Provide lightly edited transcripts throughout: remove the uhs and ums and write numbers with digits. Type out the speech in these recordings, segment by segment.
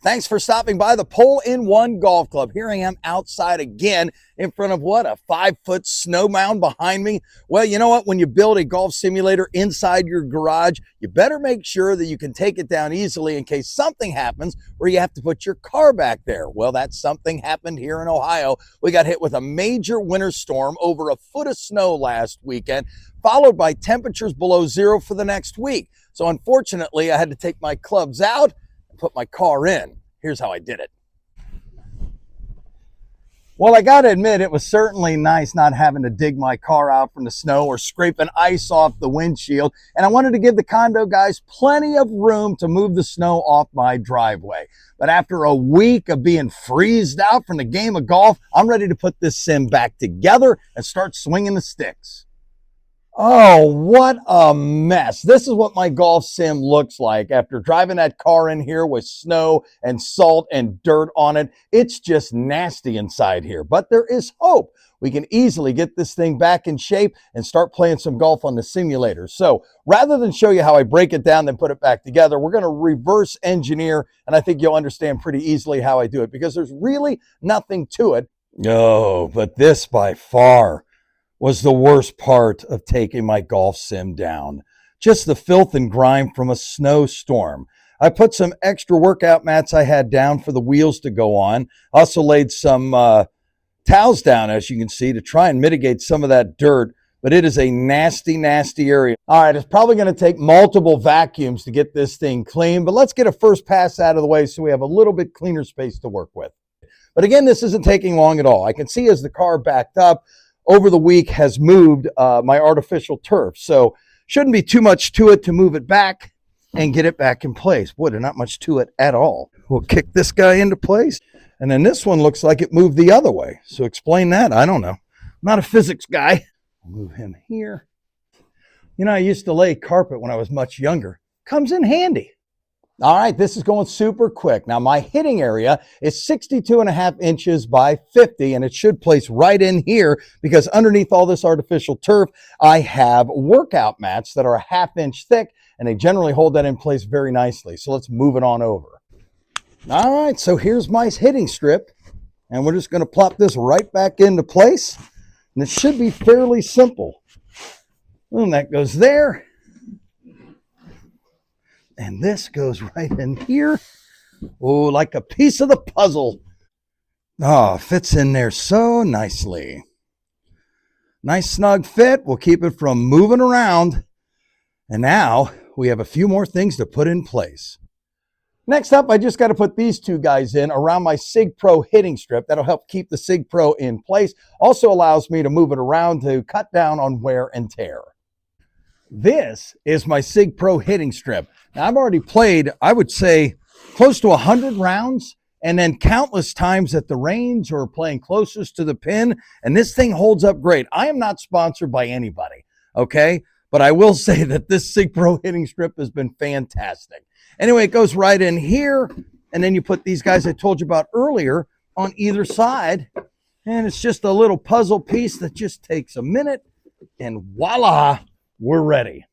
Thanks for stopping by the Pohl in One Golf Club. Here I am outside again in front of what, a 5-foot snow mound behind me? Well, you know what? When you build a golf simulator inside your garage, you better make sure that you can take it down easily in case something happens where you have to put your car back there. Well, that something happened here in Ohio. We got hit with a major winter storm, over a foot of snow last weekend, followed by temperatures below zero for the next week. So unfortunately, I had to take my clubs out and put my car in. Here's how I did it. Well, I got to admit, it was certainly nice not having to dig my car out from the snow or scraping ice off the windshield. And I wanted to give the condo guys plenty of room to move the snow off my driveway. But after a week of being freezed out from the game of golf, I'm ready to put this sim back together and start swinging the sticks. Oh, what a mess. This is what my golf sim looks like after driving that car in here with snow and salt and dirt on it. It's just nasty inside here, but there is hope. We can easily get this thing back in shape and start playing some golf on the simulator. So rather than show you how I break it down and put it back together, we're going to reverse engineer, and I think you'll understand pretty easily how I do it because there's really nothing to it. Oh, but this by far was the worst part of taking my golf sim down. Just the filth and grime from a snowstorm. I put some extra workout mats I had down for the wheels to go on. Also laid some towels down, as you can see, to try and mitigate some of that dirt. But it is a nasty, nasty area. All right, it's probably going to take multiple vacuums to get this thing clean, but let's get a first pass out of the way so we have a little bit cleaner space to work with. But again, this isn't taking long at all. I can see as the car backed up, over the week has moved my artificial turf. So shouldn't be too much to it to move it back and get it back in place. Boy, there's not much to it at all. We'll kick this guy into place. And then this one looks like it moved the other way. So explain that. I don't know. I'm not a physics guy. I'll move him here. You know, I used to lay carpet when I was much younger. Comes in handy. All right, this is going super quick. Now, my hitting area is 62.5 inches by 50, and it should place right in here because underneath all this artificial turf, I have workout mats that are a 1/2 inch thick, and they generally hold that in place very nicely. So let's move it on over. All right, so here's my hitting strip, and we're just going to plop this right back into place, and it should be fairly simple. And that goes there. And this goes right in here. Oh, like a piece of the puzzle. Oh, fits in there so nicely. Nice snug fit. We'll keep it from moving around. And now we have a few more things to put in place. Next up, I just got to put these two guys in around my Sig Pro hitting strip. That'll help keep the Sig Pro in place. Also allows me to move it around to cut down on wear and tear. This is my Sig Pro hitting strip. Now, I've already played, I would say, close to 100 rounds and then countless times at the range or playing closest to the pin, and this thing holds up great. I am not sponsored by anybody, okay? But I will say that this Sig Pro hitting strip has been fantastic. Anyway, it goes right in here, and then you put these guys I told you about earlier on either side, and it's just a little puzzle piece that just takes a minute, and voila, we're ready.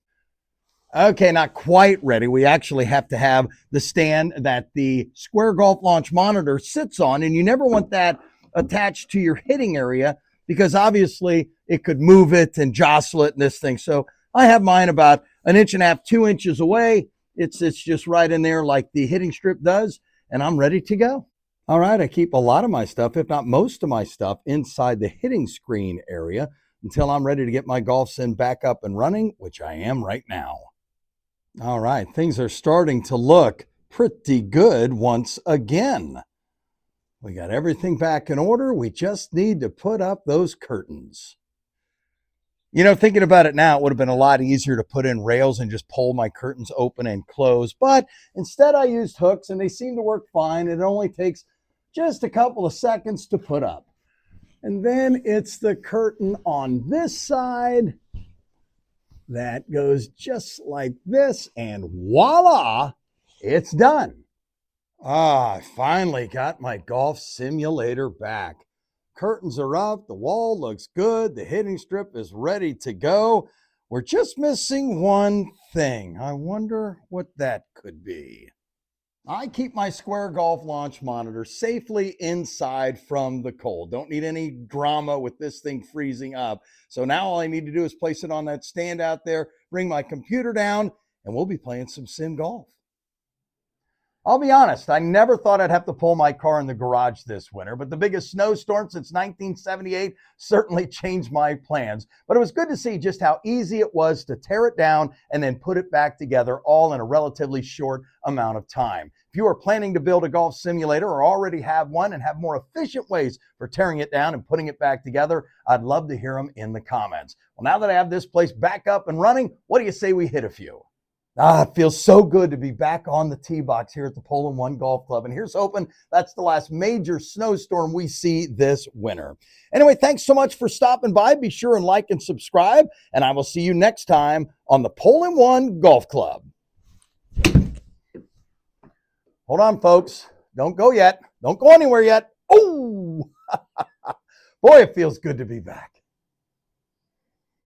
Okay, not quite ready. We actually have to have the stand that the Square Golf Launch monitor sits on, and you never want that attached to your hitting area because obviously it could move it and jostle it and this thing. So I have mine about 1.5 inches, 2 inches away. It's just right in there like the hitting strip does, and I'm ready to go. All right, I keep a lot of my stuff, if not most of my stuff, inside the hitting screen area until I'm ready to get my golf sim back up and running, which I am right now. All right, things are starting to look pretty good once again. We got everything back in order. We just need to put up those curtains. You know, thinking about it now, it would have been a lot easier to put in rails and just pull my curtains open and close. But instead I used hooks and they seem to work fine. It only takes just a couple of seconds to put up. And then it's the curtain on this side that goes just like this, and voila, it's done. I finally got my golf simulator back. Curtains are up, the wall looks good, the hitting strip is ready to go. We're just missing one thing. I wonder what that could be. I keep my Square Golf launch monitor safely inside from the cold. Don't need any drama with this thing freezing up. So now all I need to do is place it on that stand out there, bring my computer down, and we'll be playing some sim golf. I'll be honest, I never thought I'd have to pull my car in the garage this winter, but the biggest snowstorm since 1978 certainly changed my plans. But it was good to see just how easy it was to tear it down and then put it back together all in a relatively short amount of time. If you are planning to build a golf simulator or already have one and have more efficient ways for tearing it down and putting it back together, I'd love to hear them in the comments. Well, now that I have this place back up and running, what do you say we hit a few? It feels so good to be back on the tee box here at the Pohl Golf Club. And here's hoping that's the last major snowstorm we see this winter. Anyway, thanks so much for stopping by. Be sure and like and subscribe. And I will see you next time on the Pohl Golf Club. Hold on, folks. Don't go yet. Don't go anywhere yet. Oh, boy, it feels good to be back.